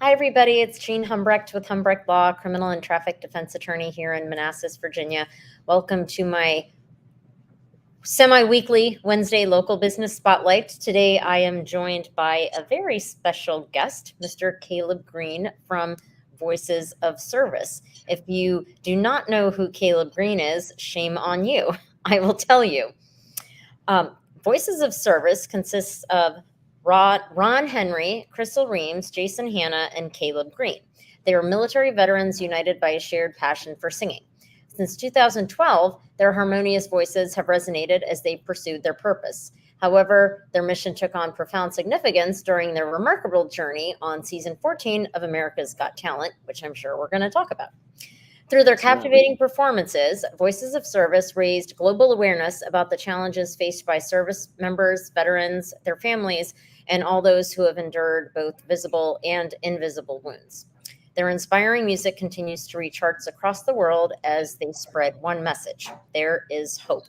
Hi, everybody. It's Jean Humbrecht with Humbrecht Law, criminal and traffic defense attorney here in Manassas, Virginia. Welcome to my semi-weekly Wednesday local business spotlight. Today, I am joined by a very special guest, Mr. Caleb Green from Voices of Service. If you do not know who Caleb Green is, shame on you. I will tell you. Voices of Service consists of Ron Henry, Crystal Reams, Jason Hanna, and Caleb Green. They are military veterans united by a shared passion for singing. Since 2012, their harmonious voices have resonated as they pursued their purpose. However, their mission took on profound significance during their remarkable journey on season 14 of America's Got Talent, which I'm sure we're going to talk about. Through their captivating performances, Voices of Service raised global awareness about the challenges faced by service members, veterans, their families, and all those who have endured both visible and invisible wounds. Their inspiring music continues to reach hearts across the world as they spread one message: there is hope.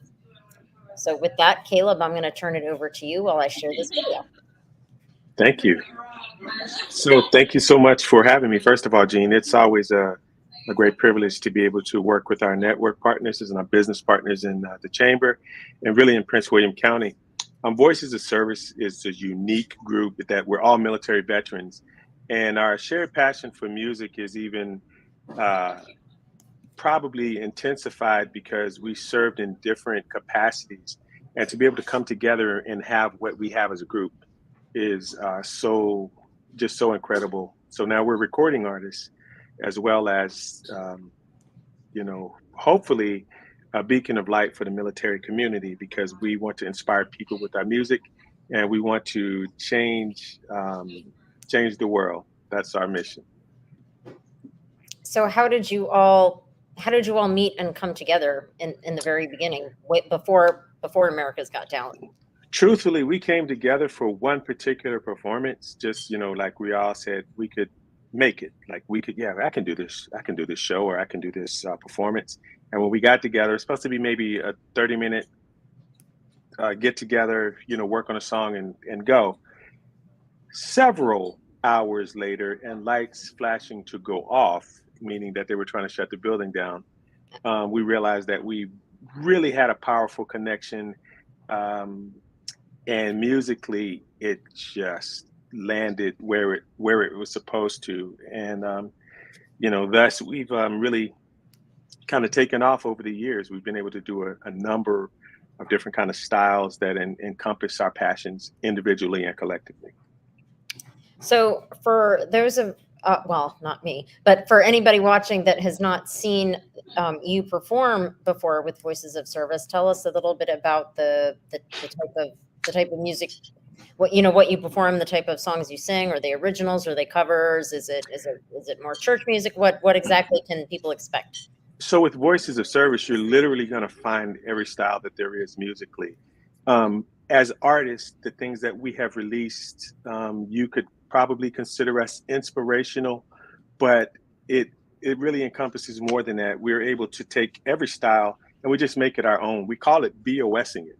So with that, Caleb, I'm going to turn it over to you while I share this video. Thank you. So thank you so much for having me. First of all, Gene, it's always a great privilege to be able to work with our network partners and our business partners in the chamber and really in Prince William County. Voices of Service is a unique group that we're all military veterans, and our shared passion for music is even uh, probably intensified because we served in different capacities. And to be able to come together and have what we have as a group is so incredible. So now we're recording artists as well as, hopefully a beacon of light for the military community because we want to inspire people with our music and we want to change the world. That's our mission. So how did you all meet and come together in the very beginning, way before America's Got Talent? Truthfully, we came together for one particular performance. Just like we all said, we could make it. Like we could, yeah, I can do this. I can do this show, or I can do this performance. And when we got together, it's supposed to be maybe a 30-minute get together. Work on a song and go. Several hours later, and lights flashing to go off, meaning that they were trying to shut the building down. We realized that we really had a powerful connection. Um, and musically it just landed where it was supposed to, and thus we've really kind of taken off over the years. We've been able to do a number of different kind of styles that encompass our passions individually and collectively. So for those of well, not me, but for anybody watching that has not seen you perform before with Voices of Service, tell us a little bit about the type of music, what you perform, the type of songs you sing. Are they originals? Are they covers? Is it more church music? What exactly can people expect? So with Voices of Service, you're literally going to find every style that there is musically. As artists, the things that we have released, you could probably consider us inspirational, but it it really encompasses more than that. We're able to take every style and we just make it our own. We call it BOSing it.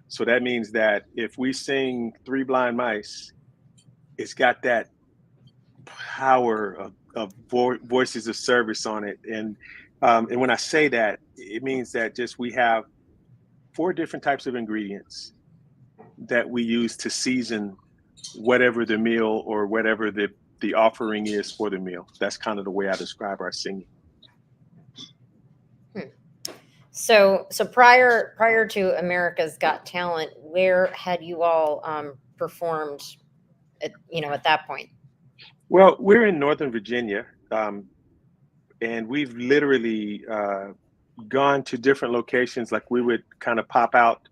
So that means that if we sing Three Blind Mice, it's got that power of voices of service on it. And when I say that, it means that just we have four different types of ingredients that we use to season whatever the meal or whatever the offering is for the meal. That's kind of the way I describe our singing. So prior to America's Got Talent, where had you all performed at that point? Well, we're in Northern Virginia, and we've literally gone to different locations. Like we would kind of pop out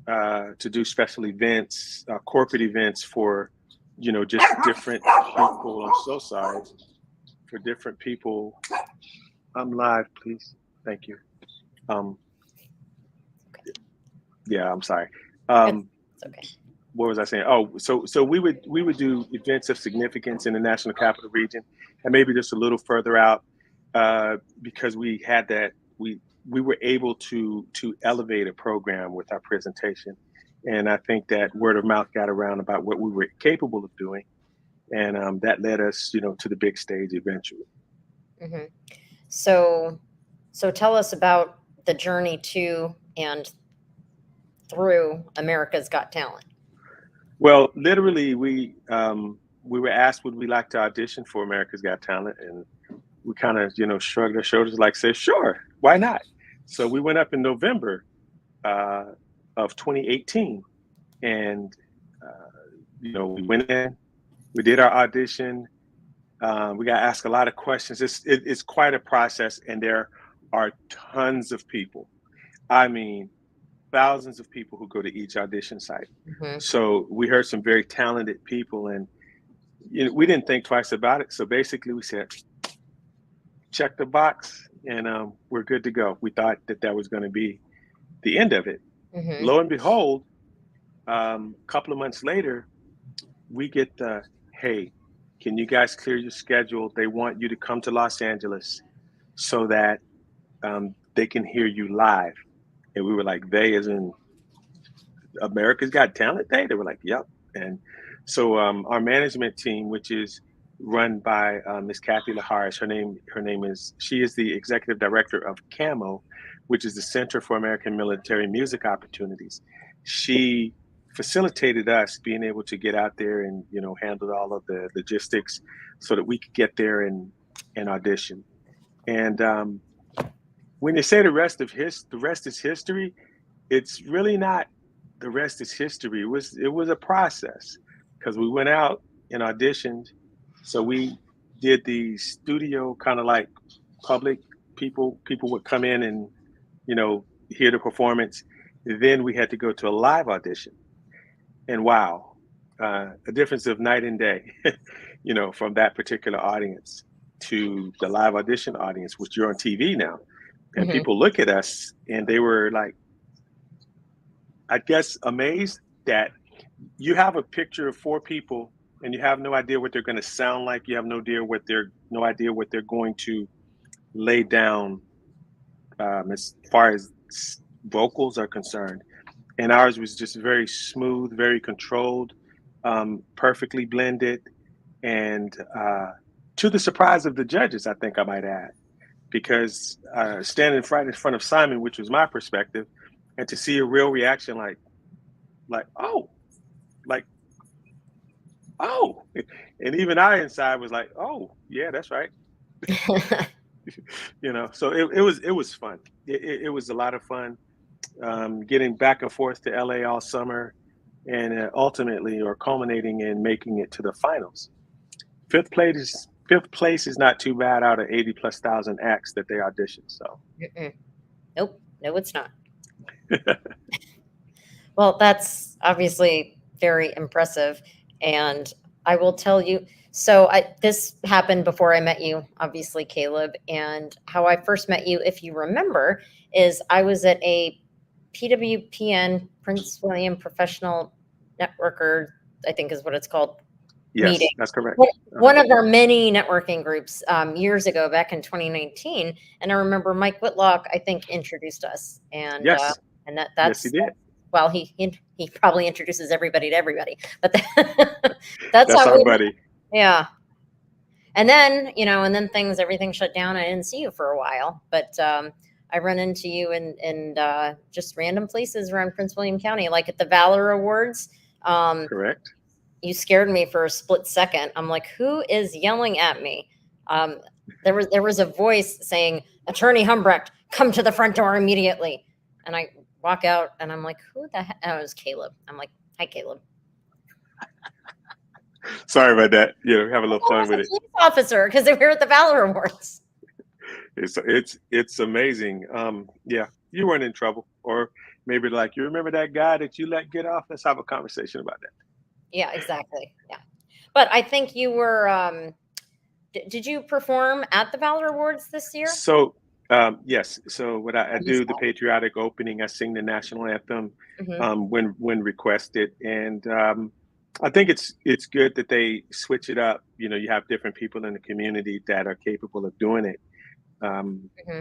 to do special events, corporate events for, just different people. I'm so sorry for different people. I'm live, please. Thank you. Um, yeah, I'm sorry. It's okay. What was I saying? Oh, so we would do events of significance in the National Capital Region, and maybe just a little further out, because we had that we were able to elevate a program with our presentation, and I think that word of mouth got around about what we were capable of doing, and that led us, to the big stage eventually. Hmm. So, so tell us about the journey to and through America's Got Talent. Well, literally, we were asked would we like to audition for America's Got Talent, and we kind of shrugged our shoulders, like said, sure, why not? So we went up in November uh, of 2018, and we went in, we did our audition. We got asked a lot of questions. It's quite a process, and there are tons of people. I mean, thousands of people who go to each audition site. Hmm. So we heard some very talented people, and we didn't think twice about it. So basically, we said, check the box, and we're good to go. We thought that that was going to be the end of it. Hmm. Lo and behold, a couple of months later, we get the, hey, can you guys clear your schedule? They want you to come to Los Angeles so that they can hear you live. And we were like, they as in America's Got Talent Day? They were like, yep. And so our management team, which is run by Miss Kathy Laharis, she is the executive director of CAMO, which is the Center for American Military Music Opportunities. She facilitated us being able to get out there and handle all of the logistics so that we could get there and audition. And when they say the rest is history, it's really not. The rest is history. It was a process because we went out and auditioned. So we did the studio kind of like public people would come in and hear the performance. Then we had to go to a live audition, and wow, a difference of night and day, from that particular audience to the live audition audience, which you're on TV now, and Hmm. people look at us and they were like, I guess, amazed that you have a picture of four people and you have no idea what they're going to sound like. You have no idea what they're going to lay down as far as vocals are concerned. And ours was just very smooth, very controlled, perfectly blended, and to the surprise of the judges, I think I might add, because standing right in front of Simon, which was my perspective, and to see a real reaction like like oh, and even I inside was like, oh yeah, that's right. So it was fun. It was a lot of fun, getting back and forth to LA all summer, and ultimately or culminating in making it to the finals. Fifth place is not too bad out of 80 plus thousand acts that they auditioned. So Mm-mm. Nope, no, it's not. Well, that's obviously very impressive. And I will tell you, this happened before I met you, obviously, Caleb. And how I first met you, if you remember, is I was at a PWPN, Prince William Professional Networker, I think is what it's called, meeting. yes, that's correct. One of our many networking groups years ago, back in 2019. And I remember Mike Whitlock, I think, introduced us. Yes, And yes, he that's did. well, he probably introduces everybody to everybody, but that's That's how our we, buddy. yeah. And then, things, everything shut down. I didn't see you for a while, but I run into you in just random places around Prince William County, like at the Valor Awards. Um, Correct. you scared me for a split second. I'm like, who is yelling at me? Um, there was a voice saying, "Attorney Humbrecht, come to the front door immediately." And I walk out, and I'm like, who the heck? And it was Caleb. I'm like, hi, Caleb. Sorry about that. Have a I little thought fun it was with a it. police officer because they were at the Valor Awards. It's amazing. Yeah, you weren't in trouble, or maybe like you remember that guy that you let get off. Let's have a conversation about that. Yeah, exactly. Yeah, but I think you were. Did you perform at the Valor Awards this year? So yes, so what I I missed do the patriotic opening. I sing the national anthem that. Hmm. when requested, and I think it's good that they switch it up. You have different people in the community that are capable of doing it. Um, Hmm.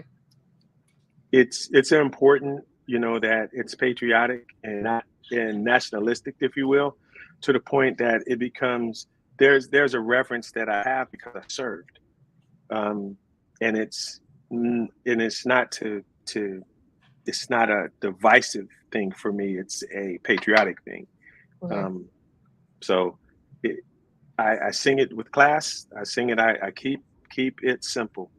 it's important, that it's patriotic and not and nationalistic, if you will, to the point that it becomes there's a reverence that I have because I served, um, and it's not to it's not a divisive thing for me. It's a patriotic thing. Mhm. Um, so it, I sing it with class. I sing it. I keep it simple,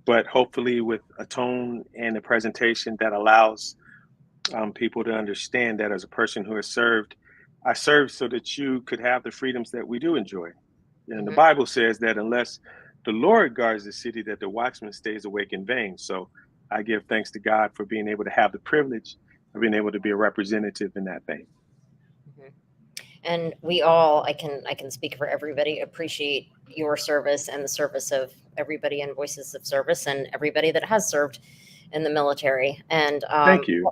but hopefully with a tone and a presentation that allows people to understand that as a person who has served, I served so that you could have the freedoms that we do enjoy. And the Mhm. Bible says that unless the Lord guards the city, that the watchman stays awake in vain. So I give thanks to God for being able to have the privilege of being able to be a representative in that vein. Mhm. And we all, I can speak for everybody, appreciate your service and the service of everybody in Voices of Service and everybody that has served in the military. And Thank you.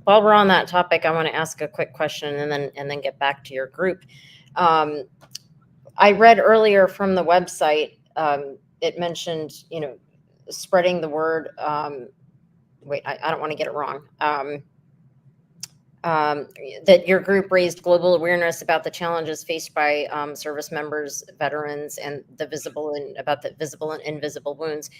while we're on that topic, I want to ask a quick question and then get back to your group. Um, I read earlier from the website, it mentioned, spreading the word. Wait, I don't want to get it wrong. Um, that your group raised global awareness about the challenges faced by service members, veterans, and about the visible and invisible wounds.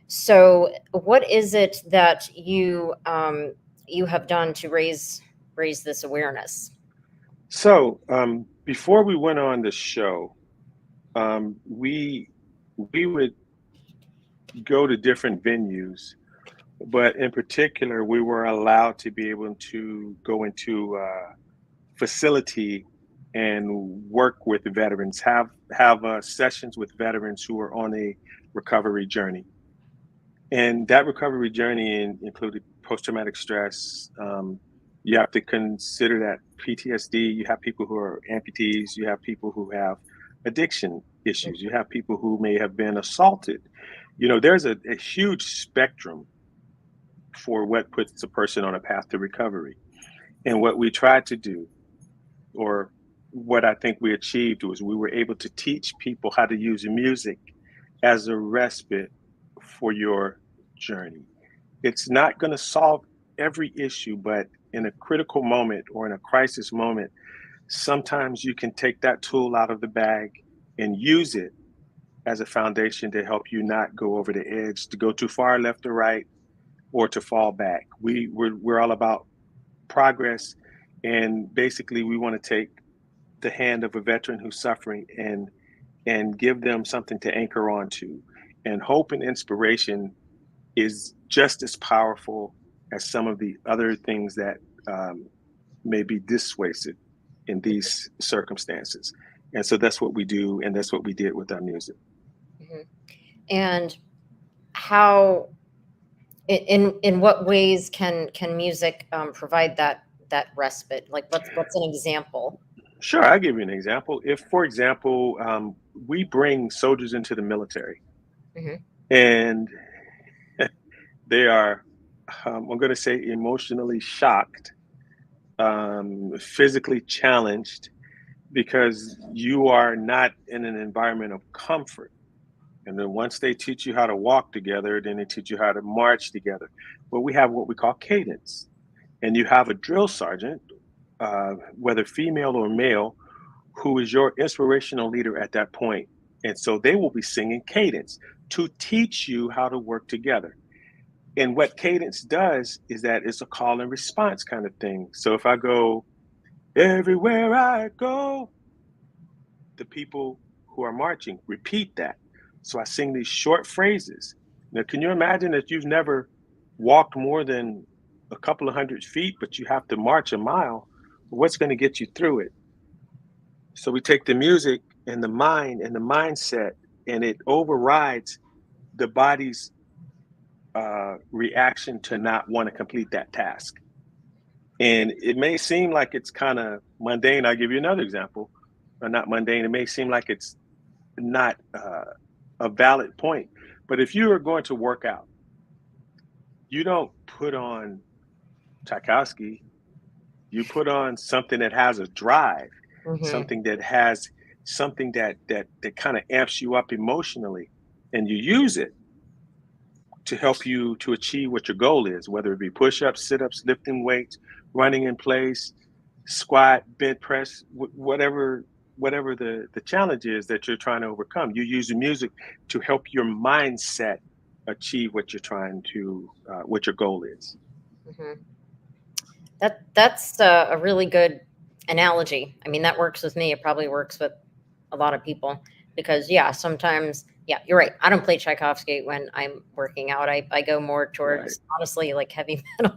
So, what is it that you have done to raise this awareness? So before we went on the show, we would go to different venues, but in particular, we were allowed to be able to go into facility and work with veterans, have sessions with veterans who are on a recovery journey, and that recovery journey included post-traumatic stress. You have to consider that PTSD. You have people who are amputees. You have people who have addiction issues. You have people who may have been assaulted. There's a huge spectrum for what puts a person on a path to recovery. And what we tried to do, or what I think we achieved, was we were able to teach people how to use music as a respite for your journey. It's not going to solve every issue, but in a critical moment or in a crisis moment, sometimes you can take that tool out of the bag and use it as a foundation to help you not go over the edge, to go too far left or right, or to fall back. We're all about progress, and basically we want to take the hand of a veteran who's suffering and give them something to anchor onto. And hope and inspiration is just as powerful as some of the other things that um, may be dissuasive in these circumstances. And so that's what we do, and that's what we did with our music. Mhm. And how in what ways can music provide that respite? Like what's an example? Sure, I'll give you an example. If, for example, we bring soldiers into the military Hmm. and they are, I'm going to say, emotionally shocked, physically challenged, because you are not in an environment of comfort. And then once they teach you how to walk together, then they teach you how to march together. But we have what we call cadence. And you have a drill sergeant, whether female or male, who is your inspirational leader at that point. And so they will be singing cadence to teach you how to work together. And what cadence does is that it's a call and response kind of thing. So if I go, everywhere I go, the people who are marching repeat that. So I sing these short phrases. Now, can you imagine that you've never walked more than a couple of 100 feet, but you have to march a mile? What's going to get you through it? So we take the music and the mind and the mindset, and it overrides the body's reaction to not want to complete that task. And it may seem like it's kind of mundane. I'll give you another example. Or not mundane. It may seem like it's not a valid point. But if you are going to work out, you don't put on Tchaikovsky. You put on something that has a drive, Hmm. something that has something that kind of amps you up emotionally, and you use it to help you to achieve what your goal is, whether it be push-ups, sit-ups, lifting weights, running in place, squat, bench press, whatever whatever the challenge is that you're trying to overcome. You use the music to help your mindset achieve what you're trying to what your goal is. Hmm. That's a really good analogy. I mean, that works with me. It probably works with a lot of people because yeah, sometimes yeah, you're right. I don't play Tchaikovsky when I'm working out. I go more Right. towards honestly like heavy metal.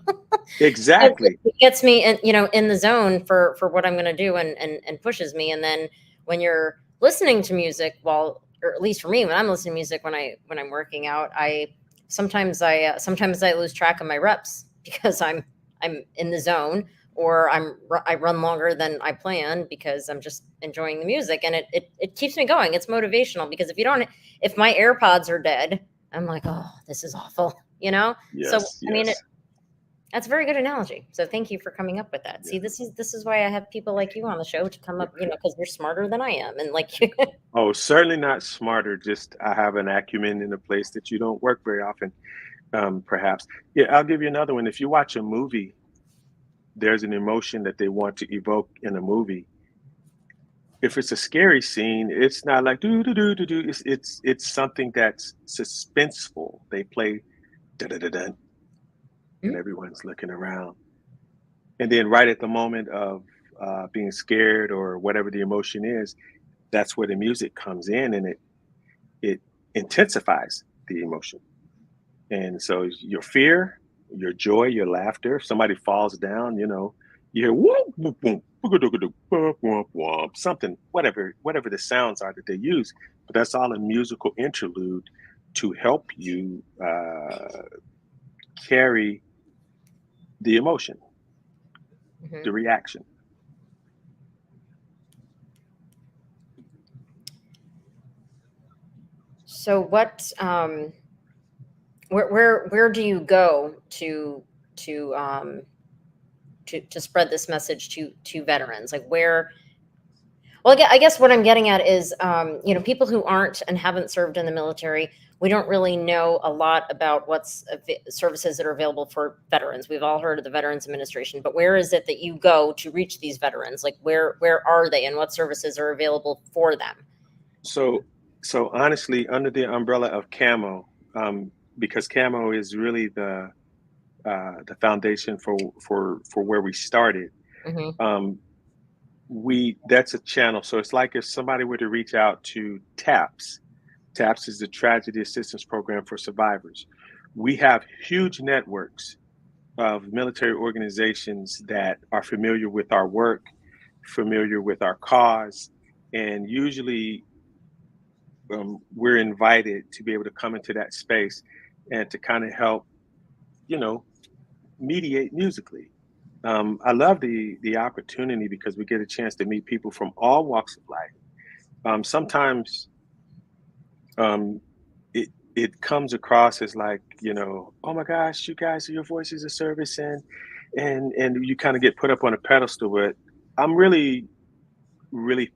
Because Exactly. it gets me in, in the zone for what I'm going to do and pushes me. And then when you're listening to music while, or at least for me, when I'm listening to music when I'm working out, sometimes I lose track of my reps because I'm in the zone or I run longer than I plan because I'm just enjoying the music and it keeps me going. It's motivational because if my AirPods are dead, I'm like, oh, this is awful, you know? So Yes. I mean, Yes. that's a very good analogy. So thank you for coming up with that. Yeah. See, this is why I have people like you on the show to come up, because you're smarter than I am, and like, Oh, certainly not smarter. Just I have an acumen in a place that you don't work very often, perhaps. Yeah, I'll give you another one. If you watch a movie, there's an emotion that they want to evoke in a movie. If it's a scary scene, it's not like do do do do do. It's something that's suspenseful. They play da da da da, and Mhm, everyone's looking around, and then right at the moment of being scared or whatever the emotion is, that's where the music comes in, and it intensifies the emotion. And so your fear, your joy, your laughter, if somebody falls down, you hear whoop, whoop, whoop, booga-dooga-doo, whoop, whoop, whoop, something, whatever the sounds are that they use. But that's all a musical interlude to help you carry the emotion, mhm. the reaction. So where do you go to spread this message to veterans? Like where Well, I guess what I'm getting at is, people who aren't and haven't served in the military, we don't really know a lot about services that are available for veterans. We've all heard of the Veterans Administration, but where is it that you go to reach these veterans? Like where are they and what services are available for them? So, so honestly, under the umbrella of camo, because camo is really the foundation for where we started. Hmm. Um, we That's a channel. So it's like if somebody were to reach out to TAPS. TAPS is the Tragedy Assistance Program for Survivors. We have huge networks of military organizations that are familiar with our work, familiar with our cause, and usually we're invited to be able to come into that space and to kind of help, you know, mediate musically. I love the opportunity because we get a chance to meet people from all walks of life. Sometimes um, it comes across as like, oh my gosh, you guys, your voices of service, and you kind of get put up on a pedestal. But I'm really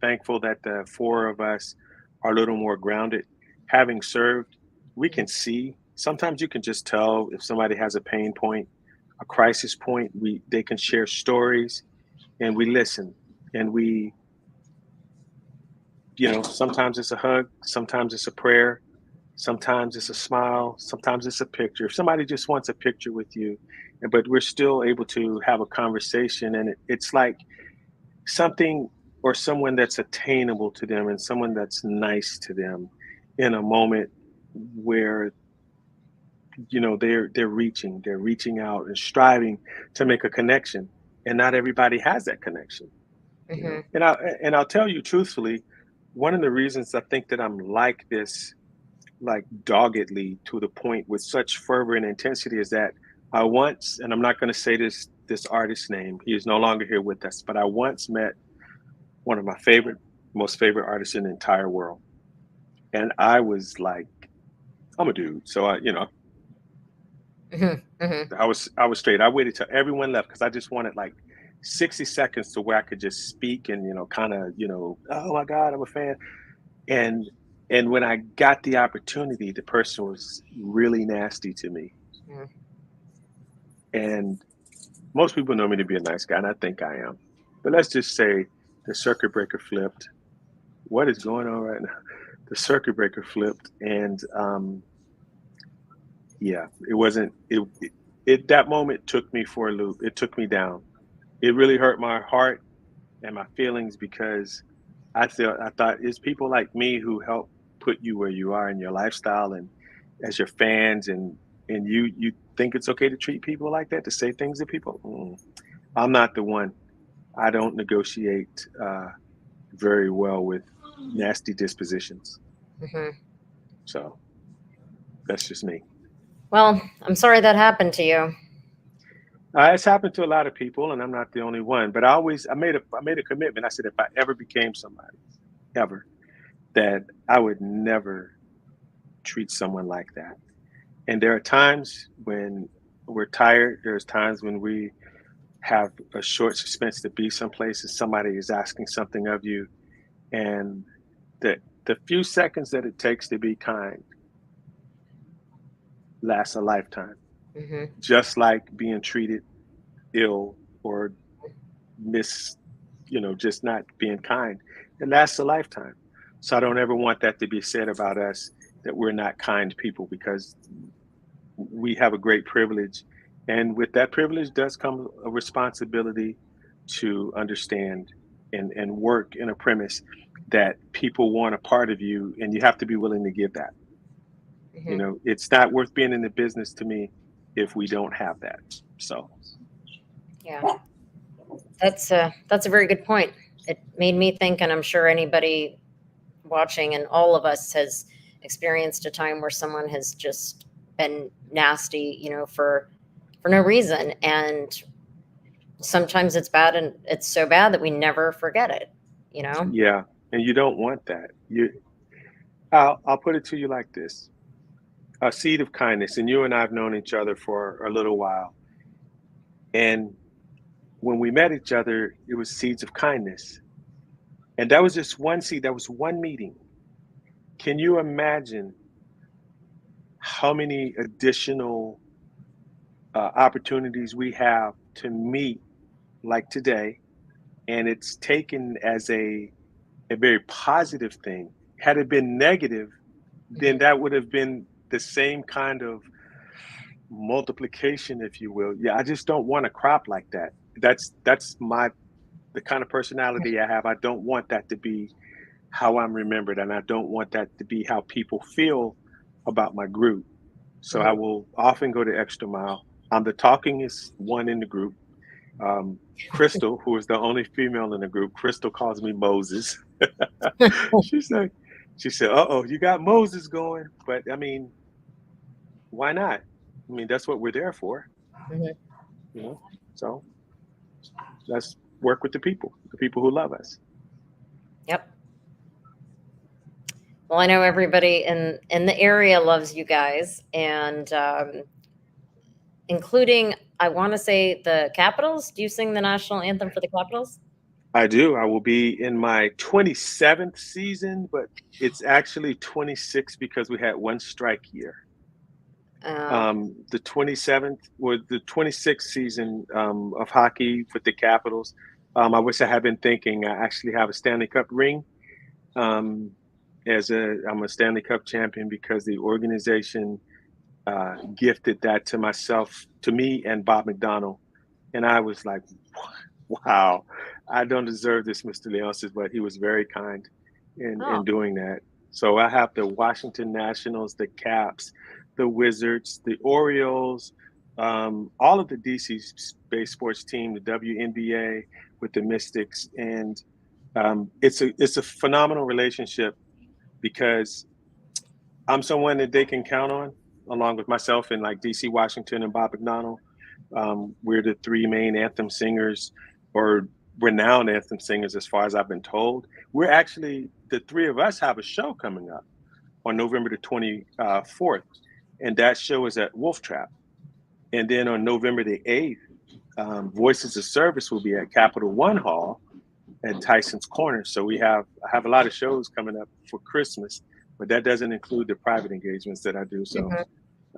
thankful that the four of us are a little more grounded. Having served, we can see. Sometimes you can just tell if somebody has a pain point, a crisis point. They can share stories, and we listen, and sometimes it's a hug, sometimes it's a prayer, sometimes it's a smile, sometimes it's a picture. If somebody just wants a picture with you, but we're still able to have a conversation, and it's like something or someone that's attainable to them and someone that's nice to them in a moment where they're reaching out and striving to make a connection, and not everybody has that connection. Hmm. And I'll tell you truthfully, one of the reasons I think that I'm like this, like doggedly to the point with such fervor and intensity, is that I once, and I'm not going to say this artist's name, he is no longer here with us, but I once met one of my most favorite artists in the entire world. And I was like, I'm a dude. So Hmm. Hmm. I was straight. I waited till everyone left because I just wanted like 60 seconds to where I could just speak and, kind of, oh my God, I'm a fan. And and when I got the opportunity, the person was really nasty to me. And most people know me to be a nice guy, and I think I am. But let's just say the circuit breaker flipped. what is going on right now? The circuit breaker flipped, and yeah, it wasn't. It that moment took me for a loop. It took me down. It really hurt my heart and my feelings because I thought it's people like me who help put you where you are in your lifestyle and as your fans, and you think it's okay to treat people like that, to say things to people. I'm not the one. I don't negotiate very well with nasty dispositions. Hmm. So that's just me. Well, I'm sorry that happened to you. It's happened to a lot of people, and I'm not the only one. But I made a commitment. I said if I ever became somebody, ever, that I would never treat someone like that. And there are times when we're tired. There's times when we have a short suspense to be someplace, and somebody is asking something of you, and the few seconds that it takes to be kind lasts a lifetime. Hmm. Just like being treated ill or miss, just not being kind. It lasts a lifetime. So I don't ever want that to be said about us that we're not kind people because we have a great privilege. And with that privilege does come a responsibility to understand and work in a premise that people want a part of you and you have to be willing to give that. Hmm. It's not worth being in the business to me if we don't have that. So Yeah, that's a very good point. It made me think, and I'm sure anybody watching and all of us has experienced a time where someone has just been nasty, for no reason. And sometimes it's bad, and it's so bad that we never forget it, you know? yeah, and you don't want that. I'll put it to you like this: a seed of kindness, and you and I've known each other for a little while, and when we met each other, it was seeds of kindness, and that was just one seed. That was one meeting. Can you imagine how many additional opportunities we have to meet like today? And it's taken as a very positive thing. Had it been negative, then Mhm. that would have been the same kind of multiplication, if you will. Yeah, I just don't want a crop like that. That's my the kind of personality I have. I don't want that to be how I'm remembered, and I don't want that to be how people feel about my group. So I Mhm. will often go the extra mile. I'm the talkingest one in the group. Crystal, who is the only female in the group, Crystal calls me Moses. She's like, she said, "Uh oh, you got Moses going." But I mean, why not? I mean, that's what we're there for, Mhm. you know. So let's work with the people who love us. Yep. Well, I know everybody in the area loves you guys, and including, I want to say, the Capitals. Do you sing the national anthem for the Capitals? I do. I will be in my 27th season, but it's actually 26 because we had one strike year. Uh, The 27th was the 26th season of hockey with the Capitals. I wish I had been thinking. I actually have a Stanley Cup ring. Um, I'm a Stanley Cup champion because the organization gifted that to myself, to me, and Bob McDonnell, and I was like, wow, I don't deserve this, Mr. Leonsis, but he was very kind in oh, doing that. So I have the Washington Nationals, the Caps, the Wizards, the Orioles, all of the DC based sports team, the WNBA with the Mystics, and it's a phenomenal relationship because I'm someone that they can count on, along with myself and like DC Washington and Bob McDonnell. We're the three main anthem singers or renowned anthem singers, as far as I've been told. We're actually, the three of us have a show coming up on November the 24th, and that show is at Wolf Trap. And then on November the 8th, Voices of Service will be at Capital One Hall at Tyson's Corner. So I have a lot of shows coming up for Christmas, but that doesn't include the private engagements that I do. So mhm.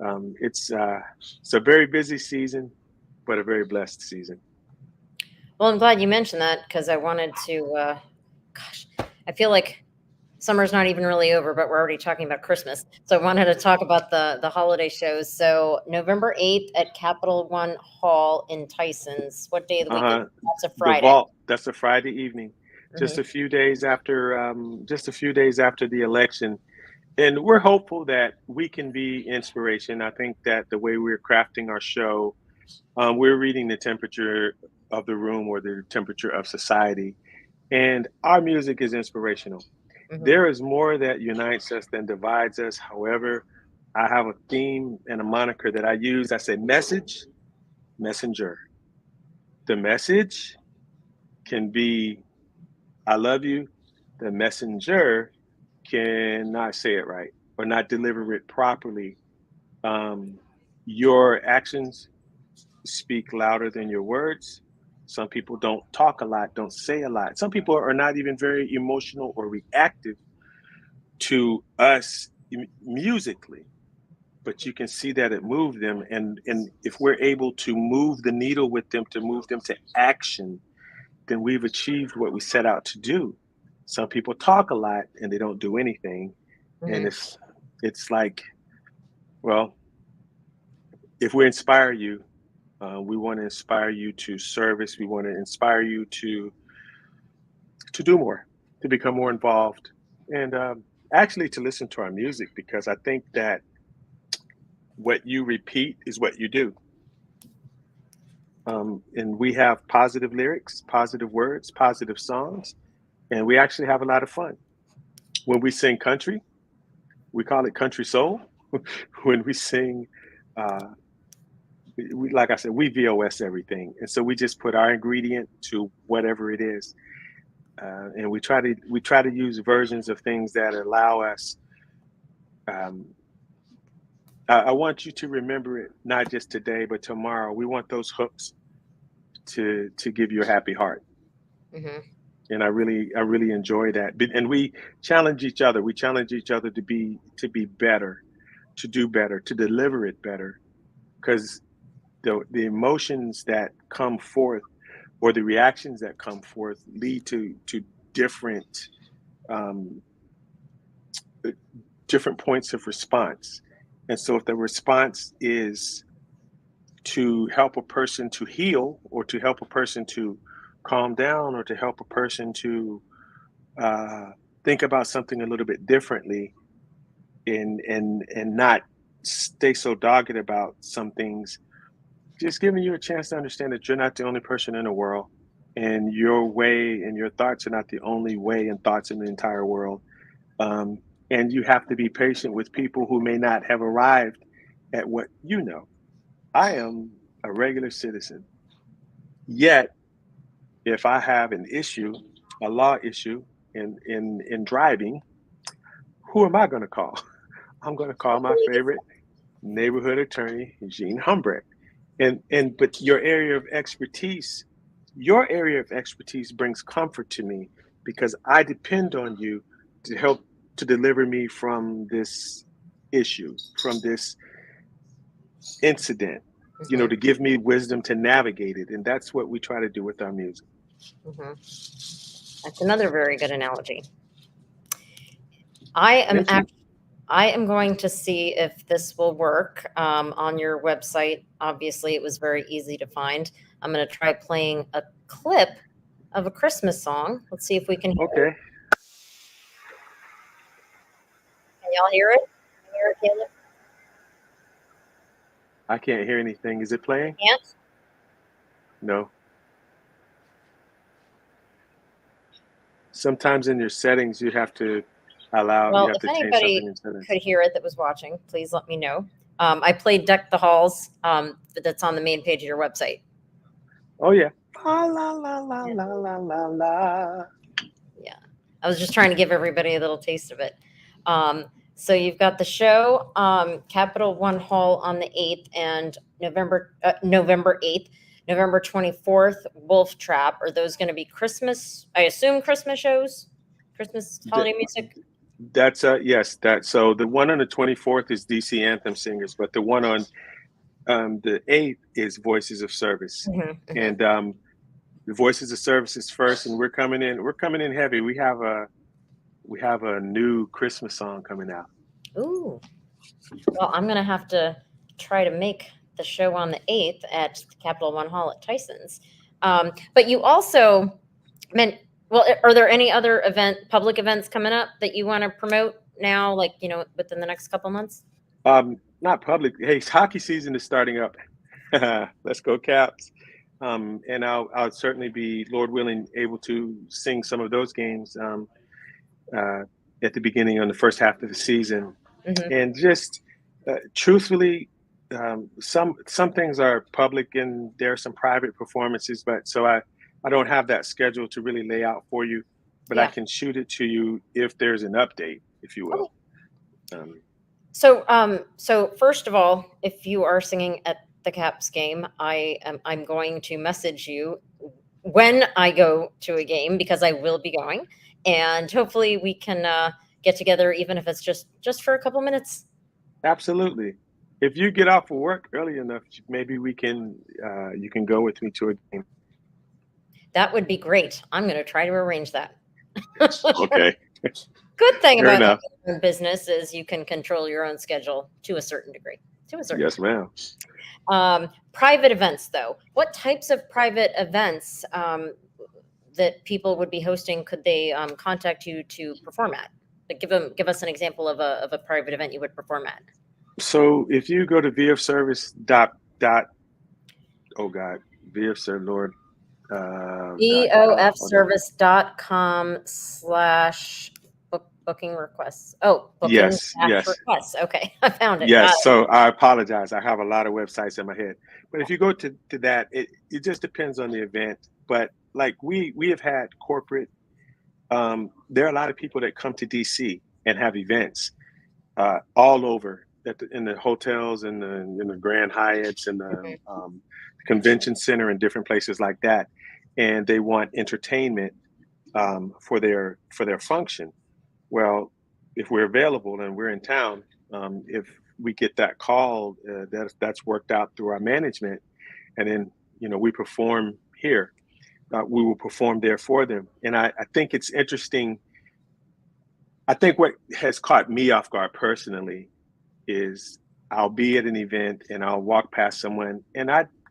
um, it's uh, it's a very busy season, but a very blessed season. Well, I'm glad you mentioned that because I wanted to. Gosh, I feel like summer's not even really over, but we're already talking about Christmas. So I wanted to talk about the holiday shows. So November 8th at Capital One Hall in Tysons. What day of the week is Uh-huh. it? That's a The Friday. vault, that's a Friday evening, Hmm. just a few days after the election. And we're hopeful that we can be inspiration. I think that the way we're crafting our show, we're reading the temperature of the room or the temperature of society. And our music is inspirational. Hmm. There is more that unites us than divides us. However, I have a theme and a moniker that I use. I say message, messenger. The message can be I love you. The messenger cannot say it right or not deliver it properly. Um, your actions speak louder than your words. Some people don't talk a lot, don't say a lot. Some people are not even very emotional or reactive to us musically, but you can see that it moved them. And if we're able to move the needle with them, to move them to action, then we've achieved what we set out to do. Some people talk a lot and they don't do anything. And Hmm. it's like, well, if we inspire you, we want to inspire you to service. We want to inspire you to do more, to become more involved, and actually to listen to our music because I think that what you repeat is what you do. And we have positive lyrics, positive words, positive songs, and we actually have a lot of fun. When we sing country, we call it country soul. When we sing, uh, like I said, we VOS everything, and so we just put our ingredient to whatever it is, and we try to use versions of things that allow us. Um, I want you to remember it not just today, but tomorrow. We want those hooks to give you a happy heart, Hmm. and I really enjoy that. And we challenge each other. We challenge each other to be better, to do better, to deliver it better, because the emotions that come forth or the reactions that come forth lead to different um, uh, different points of response. And so if the response is to help a person to heal or to help a person to calm down or to help a person to uh, think about something a little bit differently and not stay so dogged about some things, just giving you a chance to understand that you're not the only person in the world, and your way and your thoughts are not the only way and thoughts in the entire world. Um, and you have to be patient with people who may not have arrived at what you know. I am a regular citizen. Yet, if I have an issue, a law issue in driving, who am I going to call? I'm going to call my Totally favorite neighborhood attorney, Jean Humbrecht. And but your area of expertise brings comfort to me because I depend on you to help to deliver me from this issue, from this incident, different. to give me wisdom to navigate it. And that's what we try to do with our music. Hmm. Hmm. That's another very good analogy. I am Thank you. I am going to see if this will work on your website. Obviously, it was very easy to find. I'm going to try playing a clip of a Christmas song. Let's see if we can hear it. Okay. Can y'all hear it? Can you hear it, Caleb? I can't hear anything. Is it playing? Can't? No. Sometimes in your settings, you Well, have if to change something anybody in settings. could hear it that was watching, please let me know. I played Deck the Halls, but that's on the main page of your website. Oh yeah. La la la la Yeah. la la la la. Yeah. I was just trying to give everybody a little taste of it. So you've got the show, Capital One Hall on the 8th and November 8th, November 24th, Wolf Trap. Are those going to be Christmas? I assume Christmas shows, Christmas Th- holiday music. That's yes. That so the one on the 24th is DC Anthem singers, but the one on the 8th is Voices of Service, Hmm. Hmm. and the Voices of Service is first, and we're coming in. We're coming in heavy. we have a new Christmas song coming out. Ooh. Well, I'm gonna have to try to make the show on the 8th at the Capital One Hall at Tyson's. But you also meant, well, are there any other public events coming up that you want to promote now, like, within the next couple months? Not public. Hey, hockey season is starting up. Let's go Caps. And I'll certainly be, Lord willing, able to sing some of those games uh, at the beginning on the first half of the season. Hmm. And just truthfully, some things are public and there are some private performances, but so I don't have that schedule to really lay out for you, but I Yeah. can shoot it to you if there's an update, if you will. Okay. Um, So first of all, if you are singing at the Caps game, I'm going to message you when I go to a game because I will be going, and hopefully we can get together, even if it's just for a couple minutes. Absolutely. If you get off of work early enough, maybe we can you can go with me to a game. That would be great. I'm going to try to arrange that. Okay. Good thing Fair about enough. having your own business is you can control your own schedule to a certain degree. To a certain Yes, degree. ma'am. Private events, though, what types of private events that people would be hosting could they contact you to perform at? Like, give us an example of a private event you would perform at. So if you go to vfservice dot oh God, vfservice Lord .com. Hold on. EOFservice.com/booking requests. Oh, booking Yes, dash yes, requests. Okay, I found it. Got yes. So I apologize. I have a lot of websites in my head. But if you go to that, it just depends on the event. But like we have had corporate there are a lot of people that come to DC and have events all over in the hotels and in the Grand Hyatts and the it. convention center and different places like that, and they want entertainment for their function. Well, if we're available and we're in town, if we get that call, that's worked out through our management, and then we perform here. We will perform there for them, and I think it's interesting. I think what has caught me off guard personally is I'll be at an event and I'll walk past someone and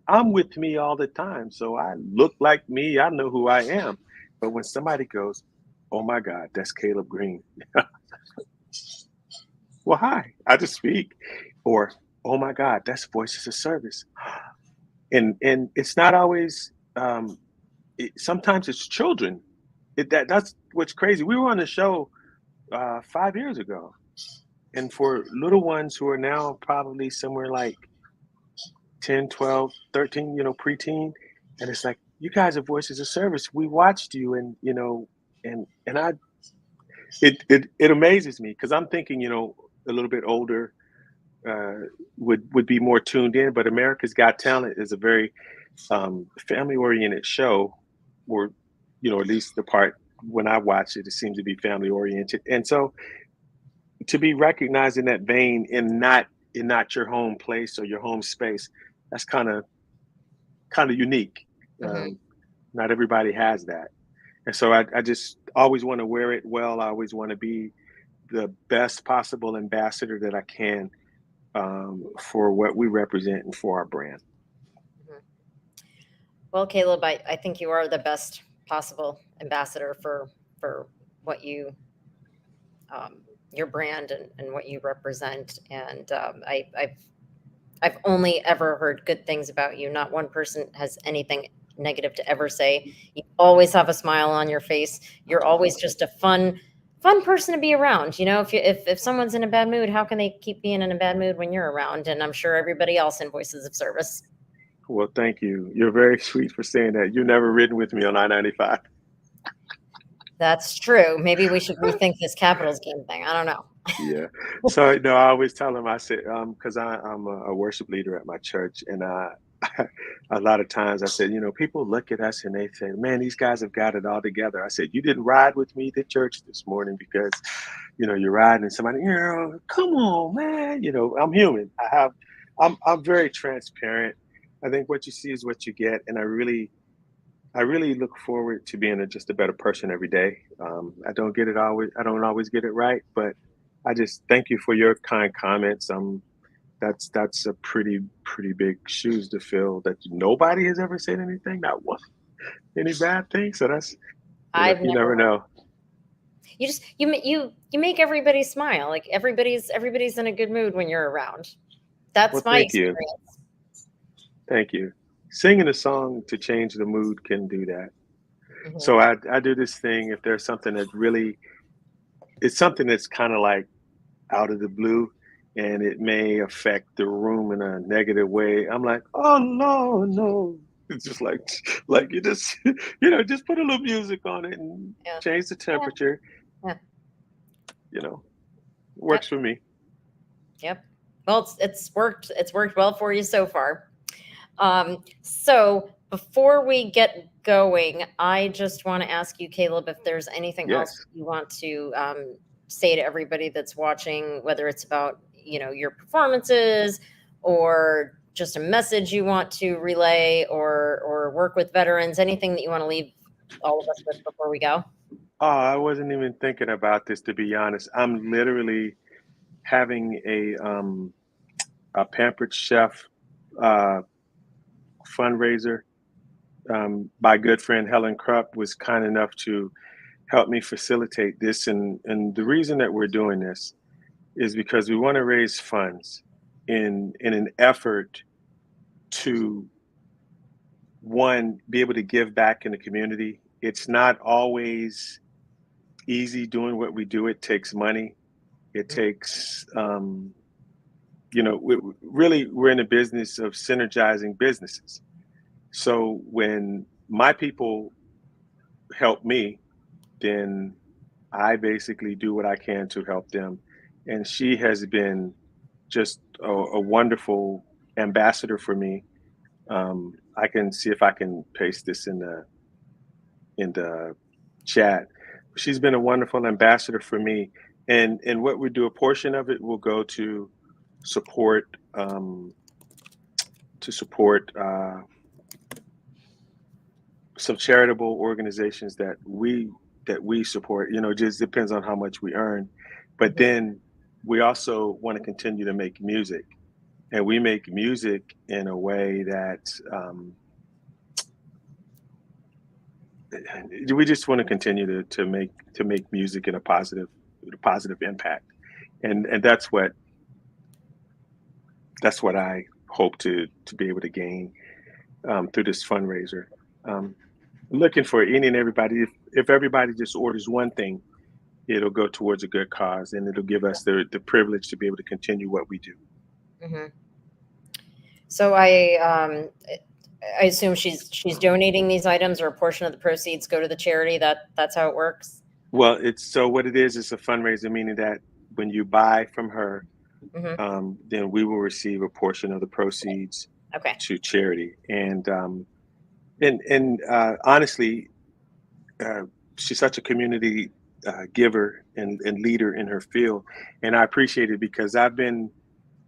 I'm with me all the time. So I look like me. I know who I am. But when somebody goes, "Oh my God, that's Caleb Green." Well, hi, I just speak. Or, "Oh my God, that's Voices of Service." And it's not always sometimes it's children. That's what's crazy. We were on the show 5 years ago. And for little ones who are now probably somewhere like 10, 12, 13, preteen, and it's like, you guys are Voices of Service. We watched you, and and it amazes me because I'm thinking, a little bit older uh, would be more tuned in, but America's Got Talent is a very family oriented show, or at least the part when I watch it, it seems to be family oriented, and so to be recognized in that vein and not your home place or your home space, that's kind of unique. Hmm. Um, Not everybody has that, and so I just always want to wear it well. I always want to be the best possible ambassador that I can for what we represent and for our brand. Hmm. Well, Caleb, I think you are the best possible ambassador for what um, your brand and what you represent. And I've only ever heard good things about you. Not one person has anything negative to ever say. You always have a smile on your face. You're always just a fun person to be around. If someone's in a bad mood, how can they keep being in a bad mood when you're around? And I'm sure everybody else in Voices of Service. Well, thank you. You're very sweet for saying that. You've never ridden with me on I-95. That's true. Maybe we should rethink this Capitals game thing. I don't know. Yeah. So no, I always tell them. I said, because I'm a worship leader at my church, and a lot of times I said, people look at us and they say, "Man, these guys have got it all together." I said, "You didn't ride with me to church this morning because, you're riding and somebody, come on, man. I'm human. I'm very transparent. I think what you see is what you get, and I really I really look forward to being just a better person every day. I don't get it always. I don't always get it right, but I just thank you for your kind comments. That's a pretty big shoes to fill. That nobody has ever said anything, not one, any bad thing. So that's I've you never never heard. know. You just you make everybody smile. Like everybody's in a good mood when you're around. Well, That's my thank you, experience. thank you. Singing a song to change the mood can do that. So Mhm. I do this thing if there's something that really it's something that's kind of like out of the blue and it may affect the room in a negative way. I'm like, oh no, no. It's just like you just just put a little music on it and Yeah. change the Yeah. temperature, Yeah. you know, Yep. works for me. Yep. Well, it's worked well for you so far. So before we get going, I just want to ask you, Caleb, if there's anything else Yes. you want to say to everybody that's watching, whether it's about your performances or just a message you want to relay or work with veterans, anything that you want to leave all of us with before we go. Oh, I wasn't even thinking about this to be honest. I'm literally having a pampered chef uh fundraiser. My good friend Helen Krupp was kind enough to help me facilitate this. And the reason that we're doing this is because we want to raise funds in an effort to one be able to give back in the community. It's not always easy doing what we do. It takes money. It takes really we're in the business of synergizing businesses. So when my people help me, then I basically do what I can to help them. And she has been just a wonderful ambassador for me. I can see if I can paste this in the chat. She's been a wonderful ambassador for me, and what we do, a portion of it will go support um, to support some charitable organizations that we support. It just depends on how much we earn, but Mhm. then we also want to continue to make music, and we make music in a way that we just want to continue to make music in a positive impact, and that's what I hope to be able to gain through this fundraiser. Um, looking for any and everybody. If everybody just orders one thing, it'll go towards a good cause, and it'll give us the privilege to be able to continue what we do. Mhm. So I assume she's donating these items, or a portion of the proceeds go to the charity. That's how it works. Well, what it is. It's a fundraiser, meaning that when you buy from her, Hmm. then we will receive a portion of the proceeds Okay. to charity. And honestly, uh, she's such a community giver and leader in her field, and I appreciate it because I've been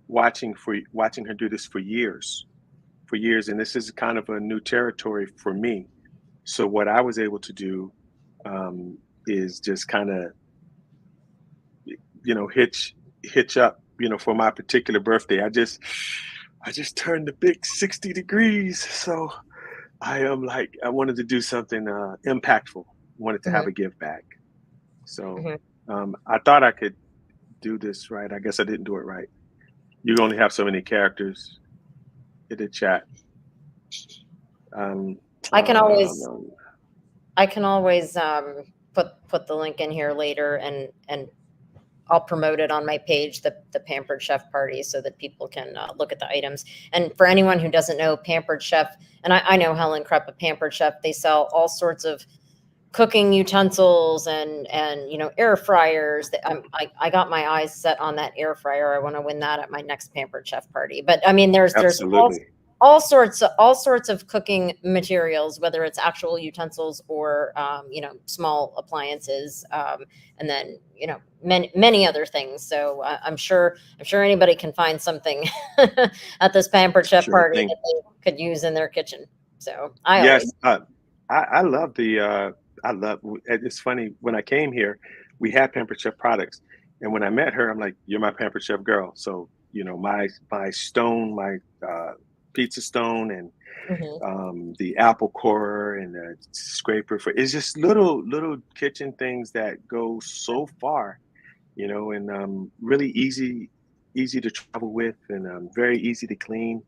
watching her do this for years, and this is kind of a new territory for me. So what I was able to do is just kind of hitch up for my particular birthday. I just turned the big 60 degrees, so I am like I wanted to do something impactful. Wanted to have Hmm. a give back. So Hmm. I thought I could do this right. I guess I didn't do it right. You only have so many characters in the chat. Um, I can always no. I can always put the link in here later, and I'll promote it on my page, the Pampered Chef Party, so that people can look at the items. And for anyone who doesn't know, Pampered Chef, and I know Helen Krupp, a Pampered Chef, they sell all sorts of cooking utensils and air fryers. I got my eyes set on that air fryer. I want to win that at my next Pampered Chef party. But I mean, there's Absolutely. all sorts of cooking materials, whether it's actual utensils or small appliances, and then many other things. So I'm sure anybody can find something at this Pampered Chef Sure party thing. that they could use in their kitchen. So I Yes. always. I love I love it's funny, when I came here, we had Pampered Chef products, and when I met her, I'm like, "You're my Pampered Chef girl." So, my stone, my, pizza stone and, Hmm. the apple corer and the scraper for it's just little kitchen things that go so far, and, really easy to travel with and, very easy to clean,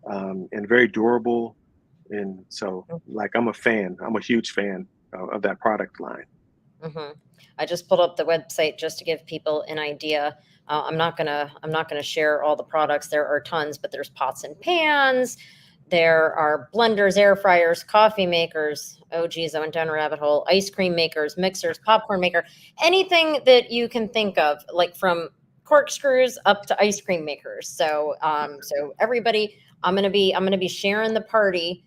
and very durable. And so, like, I'm a fan. I'm a huge fan of that product line. Hmm. I just pulled up the website just to give people an idea. I'm not gonna share all the products. There are tons, but there's pots and pans. There are blenders, air fryers, coffee makers. Oh geez, I went down a rabbit hole. Ice cream makers, mixers, popcorn maker, anything that you can think of, like from corkscrews up to ice cream makers. So everybody, I'm gonna be sharing the party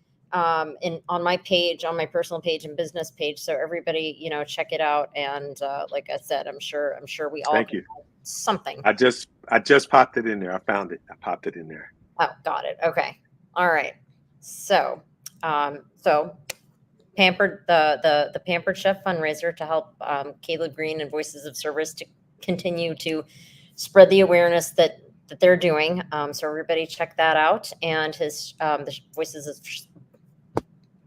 in on my page, on my personal page and business page. So everybody, check it out. And like I said, I'm sure we all Thank can you. find something. I just popped it in there. I found it. I popped it in there. Oh, got it. Okay. All right. So pampered the Pampered Chef fundraiser to help Caleb Green and Voices of Service to continue to spread the awareness that they're doing. So everybody check that out. And his the Voices of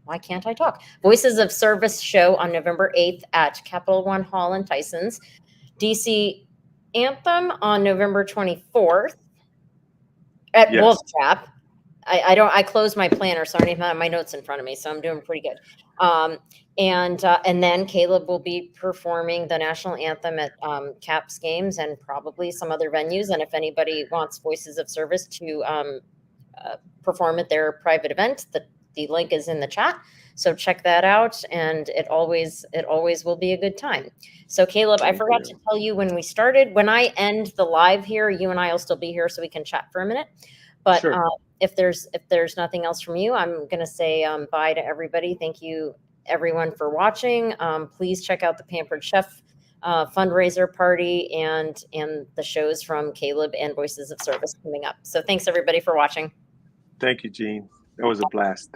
why can't I talk? Voices of Service show on November 8th at Capital One Hall in Tysons. DC Anthem on November 24th at Wolf Yes. Trap. I closed my planner, so I don't even have my notes in front of me, so I'm doing pretty good. Um, and then Caleb will be performing the national anthem at Caps games and probably some other venues. And if anybody wants Voices of Service to perform at their private event, the link is in the chat. So check that out, and it always will be a good time. So Caleb, I Thank forgot to you. tell you when we started. When I end the live here, you and I will still be here, so we can chat for a minute. But Sure. if there's nothing else from you, I'm gonna say bye to everybody. Thank you everyone for watching. Please check out the Pampered Chef fundraiser party and the shows from Caleb and Voices of Service coming up. So thanks everybody for watching. Thank you, Gene. That was a blast.